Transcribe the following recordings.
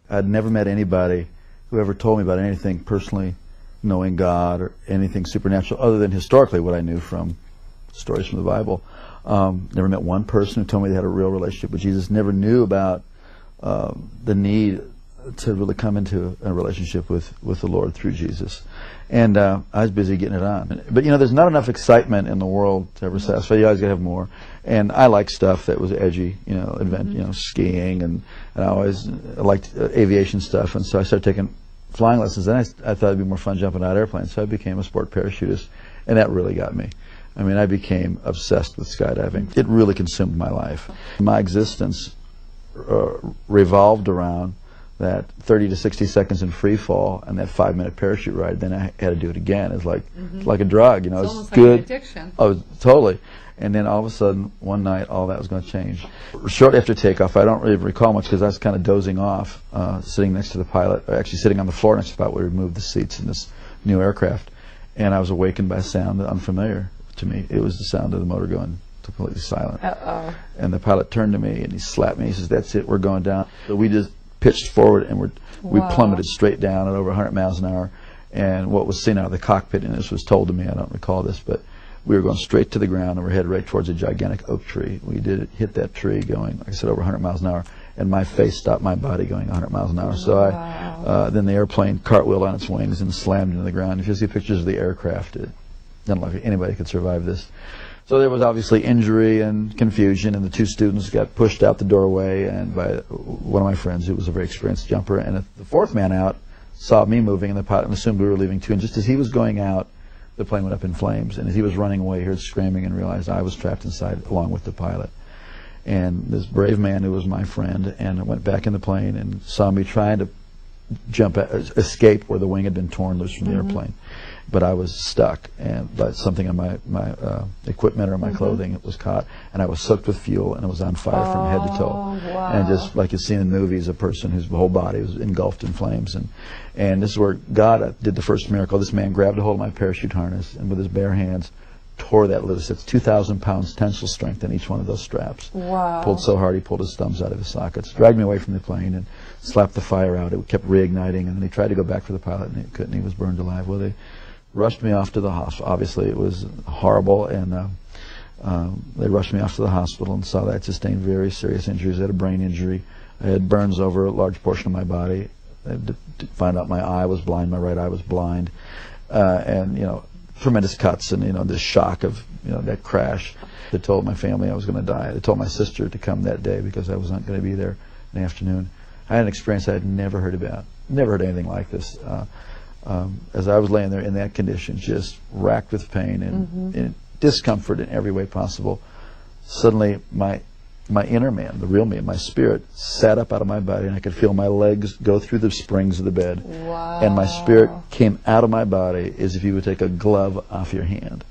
I'd never met anybody who ever told me about anything personally knowing God or anything supernatural other than historically what I knew from stories from the Bible. Never met one person who told me they had a real relationship with Jesus. Never knew about the need to really come into a relationship with the Lord through Jesus. And I was busy getting it on. But you know, there's not enough excitement in the world to ever satisfy. You always gotta have more. And I like stuff that was edgy, you know, skiing, and I always liked aviation stuff. And so I started taking flying lessons. Then I thought it'd be more fun jumping out of airplanes. So I became a sport parachutist, and that really got me. I mean, I became obsessed with skydiving. It really consumed my life. My existence revolved around that 30 to 60 seconds in free fall and that 5-minute parachute ride. Then I had to do it again. It's like it's like a drug, you know. It's it's almost good. like an addiction. Oh, totally. And then all of a sudden, one night, all that was going to change. Shortly after takeoff, I don't really recall much because I was kind of dozing off, sitting next to the pilot, or actually sitting on the floor next to the pilot. We removed the seats in this new aircraft, and I was awakened by a sound unfamiliar to me. It was the sound of the motor going completely silent. Uh-oh. And the pilot turned to me and he slapped me. He says, "That's it, we're going down." So we just pitched forward and we plummeted straight down at over 100 miles an hour. And what was seen out of the cockpit, and this was told to me, I don't recall this, but we were going straight to the ground and we're headed right towards a gigantic oak tree. We did hit that tree going, like I said, over 100 miles an hour, and my face stopped my body going 100 miles an hour. So then the airplane cartwheeled on its wings and slammed into the ground. If you see pictures of the aircraft, it doesn't look like anybody could survive this. So there was obviously injury and confusion, and the two students got pushed out the doorway and by one of my friends who was a very experienced jumper, and the fourth man out saw me moving, and the pilot assumed we were leaving too, and just as he was going out, the plane went up in flames, and as he was running away, he heard screaming and realized I was trapped inside along with the pilot. And this brave man who was my friend and went back in the plane and saw me trying to escape where the wing had been torn loose from the airplane. But I was stuck, and but something in my equipment or my clothing was caught, and I was soaked with fuel, and it was on fire from head to toe. Wow. And just like you see in movies, a person whose whole body was engulfed in flames. And this is where God did the first miracle. This man grabbed a hold of my parachute harness and with his bare hands tore that loose. It's 2,000 pounds tensile strength in each one of those straps. Wow. Pulled so hard he pulled his thumbs out of his sockets, dragged me away from the plane, and slapped the fire out. It kept reigniting, and then he tried to go back for the pilot, and he couldn't. He was burned alive. Well, they rushed me off to the hospital. Obviously, it was horrible, and they rushed me off to the hospital and saw that I sustained very serious injuries. I had a brain injury. I had burns over a large portion of my body. I had to find out my eye was blind. My right eye was blind, and you know, tremendous cuts, and you know, this shock of that crash. They told my family I was going to die. They told my sister to come that day because I was not going to be there in the afternoon. I had an experience I had never heard about. Never heard anything like this. As I was laying there in that condition, just racked with pain and discomfort in every way possible, suddenly my inner man, the real me, my spirit, sat up out of my body, and I could feel my legs go through the springs of the bed. Wow. And my spirit came out of my body as if you would take a glove off your hand.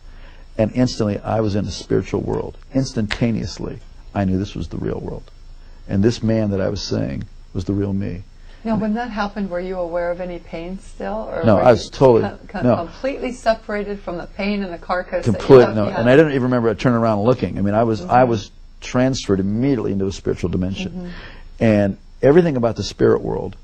And instantly, I was in a spiritual world. Instantaneously, I knew this was the real world. And this man that I was seeing was the real me. Now, when that happened, were you aware of any pain still? Or no, I was totally completely separated from the pain and the carcass. Completely, no. And I didn't even remember turning around and looking. I mean, I was transferred immediately into a spiritual dimension. And everything about the spirit world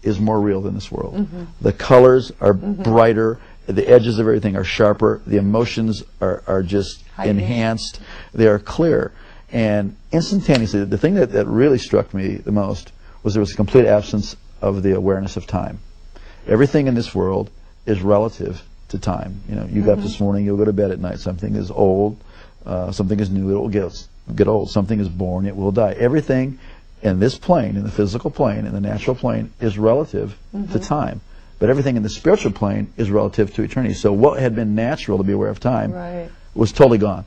is more real than this world. The colors are brighter. The edges of everything are sharper. The emotions are just enhanced. They are clear. And instantaneously, the thing that really struck me the most was there was a complete absence of the awareness of time. Everything in this world is relative to time. You know, you got up this morning, you'll go to bed at night. Something is old, something is new, it will get old. Something is born, it will die. Everything in this plane, in the physical plane, in the natural plane, is relative to time. But everything in the spiritual plane is relative to eternity. So what had been natural to be aware of time was totally gone.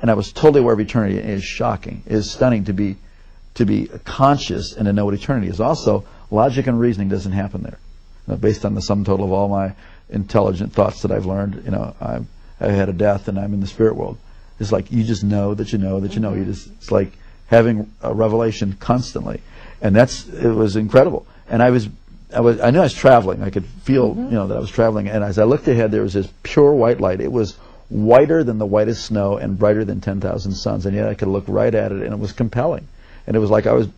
And I was totally aware of eternity. It is shocking. It is stunning to be conscious and to know what eternity is. Also, logic and reasoning doesn't happen there. You know, based on the sum total of all my intelligent thoughts that I've learned, you know, I've had a death and I'm in the spirit world. It's like you just know that you know that you know. It's like having a revelation constantly, and it was incredible. And I knew I was traveling. I could feel that I was traveling. And as I looked ahead, there was this pure white light. It was whiter than the whitest snow and brighter than 10,000 suns. And yet I could look right at it, and it was compelling. And it was like I was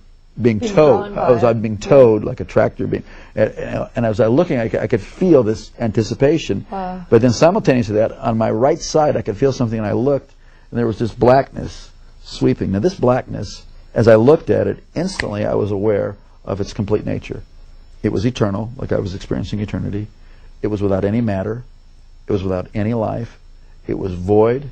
being towed. I was being towed like a tractor being, and as I was looking, I could feel this anticipation. Wow. But then simultaneously to that, on my right side, I could feel something, and I looked, and there was this blackness sweeping. Now this blackness, as I looked at it, instantly I was aware of its complete nature. It was eternal, like I was experiencing eternity. It was without any matter. It was without any life. It was void,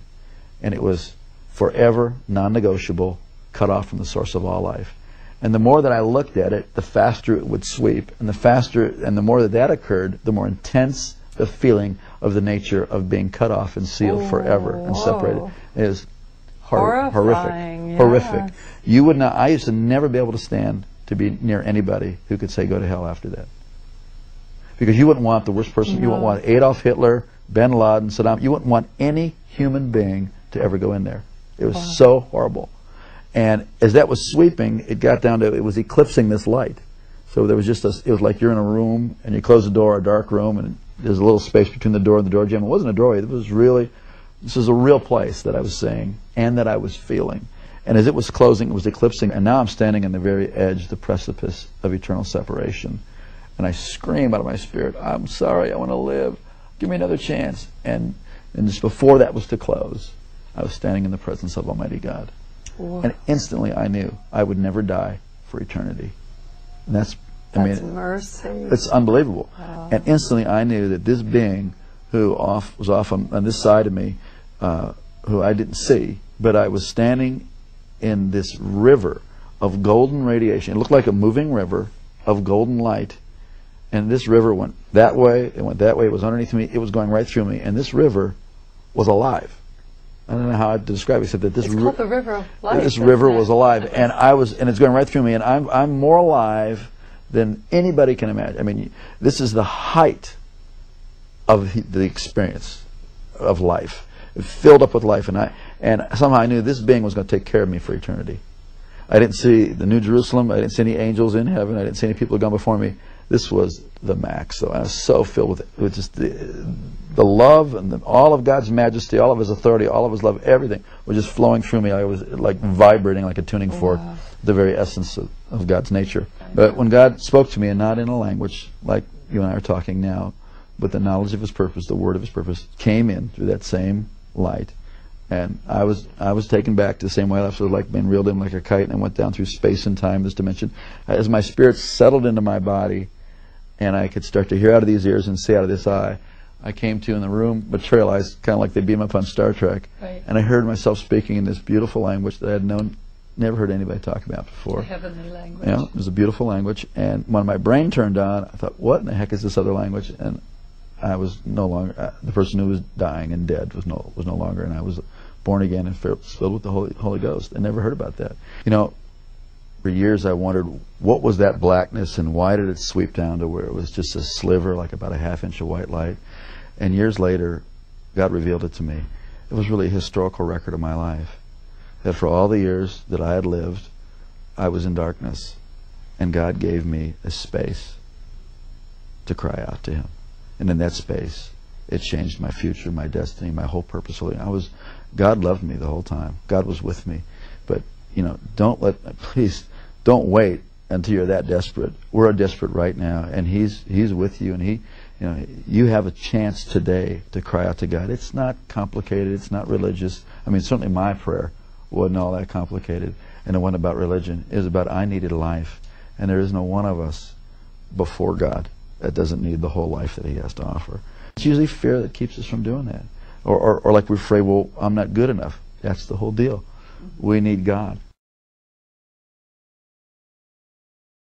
and it was forever non-negotiable, cut off from the source of all life. And the more that I looked at it, the faster it would sweep, and the more that occurred, the more intense the feeling of the nature of being cut off and sealed forever and separated. It is horrific. Yes. Horrific. You would not. I used to never be able to stand to be near anybody who could say go to hell after that, because you wouldn't want the worst person. No. You wouldn't want Adolf Hitler, Bin Laden, Saddam. You wouldn't want any human being to ever go in there. It was so horrible. And as that was sweeping, it got down to, it was eclipsing this light. So there was just it was like you're in a room and you close the door, a dark room, and there's a little space between the door and the door jamb. It wasn't a doorway. It was really, this was a real place that I was seeing and that I was feeling. And as it was closing, it was eclipsing, and now I'm standing on the very edge, the precipice of eternal separation. And I scream out of my spirit, I'm sorry, I want to live. Give me another chance. And just before that was to close, I was standing in the presence of Almighty God. Whoa. And instantly I knew I would never die for eternity. And that's mercy. It's unbelievable. Wow. And instantly I knew that this being who was off on this side of me, who I didn't see, but I was standing in this river of golden radiation. It looked like a moving river of golden light. And this river went that way, it went that way, it was underneath me, it was going right through me, and this river was alive. I don't know how to describe it, except that this it's called the river of life. This river was alive, and it's going right through me, and I'm more alive than anybody can imagine. I mean, this is the height of the experience of life. It filled up with life, and somehow I knew this being was going to take care of me for eternity. I didn't see the New Jerusalem, I didn't see any angels in heaven, I didn't see any people who had gone before me. This was the max. So I was so filled with just the love and all of God's majesty, all of His authority, all of His love, everything was just flowing through me. I was like vibrating like a tuning fork, the very essence of God's nature. But when God spoke to me, and not in a language like you and I are talking now, but the knowledge of His purpose, the word of His purpose, came in through that same light. And I was taken back to the same way I was sort of like being reeled in like a kite, and I went down through space and time, this dimension. As my spirit settled into my body, and I could start to hear out of these ears and see out of this eye, I came to in the room, materialized, kind of like they beam up on Star Trek. Right. And I heard myself speaking in this beautiful language that I had never heard anybody talk about before. The heavenly language. Yeah, it was a beautiful language. And when my brain turned on, I thought, what in the heck is this other language? And I was no longer, the person who was dying and dead was no longer, and I was born again and filled with the Holy Ghost. I never heard about that. You know, for years I wondered, what was that blackness and why did it sweep down to where it was just a sliver, like about a half-inch of white light? And years later, God revealed it to me. It was really a historical record of my life. That for all the years that I had lived, I was in darkness. And God gave me a space to cry out to Him. And in that space, it changed my future, my destiny, my whole purpose. God loved me the whole time. God was with me. But, you know, please don't wait until you're that desperate. We're desperate right now, and He's with you, and you have a chance today to cry out to God. It's not complicated. It's not religious. I mean, certainly my prayer wasn't all that complicated, and it wasn't about religion. It was about I needed life, and there is no one of us before God that doesn't need the whole life that He has to offer. It's usually fear that keeps us from doing that, or like we're afraid, well, I'm not good enough. That's the whole deal. We need God.